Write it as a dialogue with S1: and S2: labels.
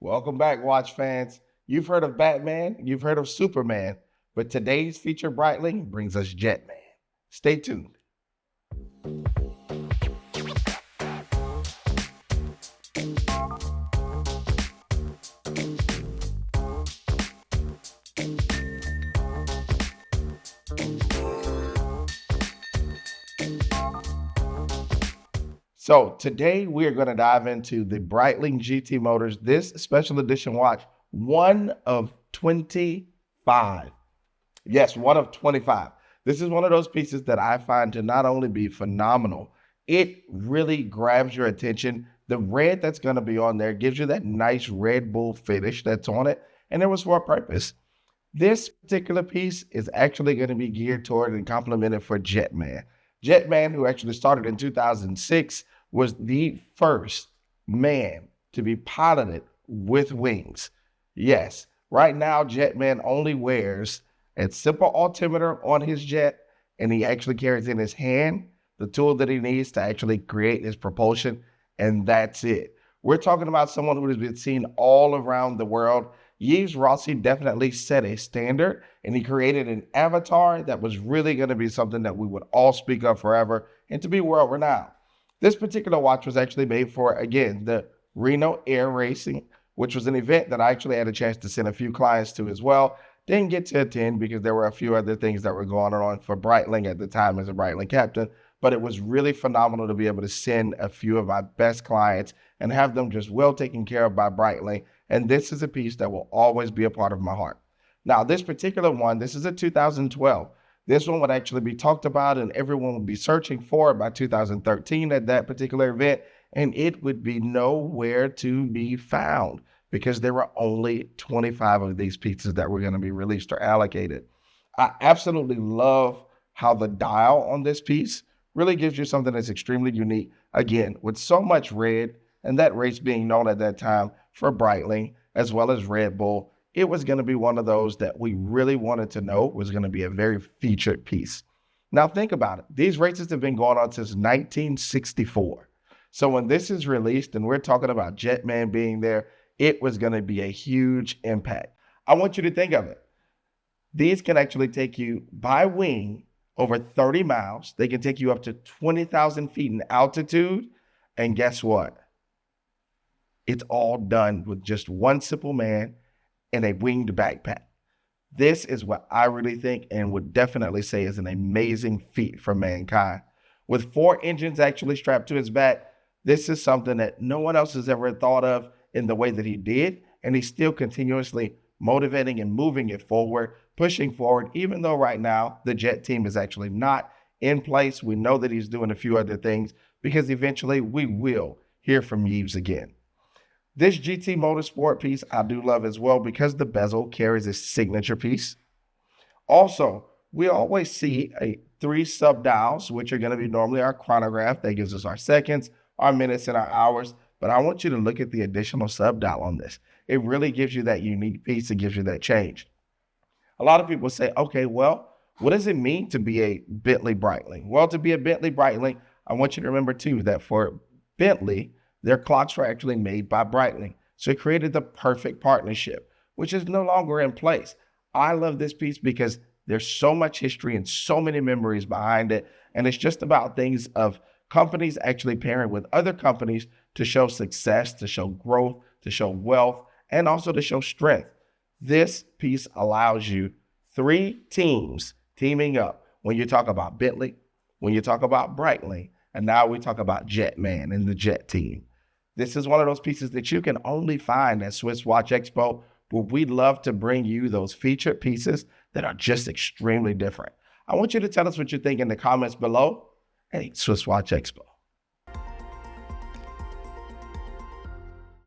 S1: Welcome back, watch fans. You've heard of Batman, you've heard of Superman, but today's feature Breitling brings us Jetman. Stay tuned. So today we are going to dive into the Breitling GT Motors, this special edition watch, one of 25. Yes, one of 25. This is one of those pieces that I find to not only be phenomenal, it really grabs your attention. The red that's going to be on there gives you that nice Red Bull finish that's on it, and it was for a purpose. This particular piece is actually going to be geared toward and complemented for Jetman. Jetman, who actually started in 2006, was the first man to be piloted with wings. Yes, right now Jetman only wears a simple altimeter on his jet, and he actually carries in his hand the tool that he needs to actually create his propulsion, and that's it. We're talking about someone who has been seen all around the world. Yves Rossi definitely set a standard, and he created an avatar that was really going to be something that we would all speak of forever and to be world renowned. This particular watch was actually made for, again, the Reno Air Racing, which was an event that I actually had a chance to send a few clients to as well. Didn't get to attend because there were a few other things that were going on for Breitling at the time as a Breitling captain, but it was really phenomenal to be able to send a few of my best clients and have them just well taken care of by Breitling. And this is a piece that will always be a part of my heart. Now, this particular one, this is a 2012. This one would actually be talked about and everyone would be searching for it by 2013 at that particular event, and it would be nowhere to be found because there were only 25 of these pieces that were going to be released or allocated. I absolutely love how the dial on this piece really gives you something that's extremely unique. Again, with so much red, and that race being known at that time for Breitling as well as Red Bull, it was going to be one of those that we really wanted to know was going to be a very featured piece. Now think about it. These races have been going on since 1964. So when this is released and we're talking about Jetman being there, it was going to be a huge impact. I want you to think of it. These can actually take you by wing over 30 miles. They can take you up to 20,000 feet in altitude. And guess what? It's all done with just one simple man in a winged backpack. This is what I really think and would definitely say is an amazing feat for mankind. With 4 engines actually strapped to his back, this is something that no one else has ever thought of in the way that he did, and he's still continuously motivating and moving it forward, pushing forward, even though right now the Jet team is actually not in place. We know that he's doing a few other things because eventually we will hear from Yves again. This GT Motorsport piece I do love as well because the bezel carries a signature piece. Also, we always see 3 subdials, which are going to be normally our chronograph. That gives us our seconds, our minutes, and our hours. But I want you to look at the additional subdial on this. It really gives you that unique piece. It gives you that change. A lot of people say, okay, well, what does it mean to be a Bentley Breitling? Well, to be a Bentley Breitling, I want you to remember too that for Bentley, their clocks were actually made by Breitling. So it created the perfect partnership, which is no longer in place. I love this piece because there's so much history and so many memories behind it. And it's just about things of companies actually pairing with other companies to show success, to show growth, to show wealth, and also to show strength. This piece allows you 3 teams teaming up when you talk about Bentley, when you talk about Breitling, and now we talk about Jetman and the Jet team. This is one of those pieces that you can only find at SwissWatchExpo, where we'd love to bring you those featured pieces that are just extremely different. I want you to tell us what you think in the comments below. Hey, SwissWatchExpo.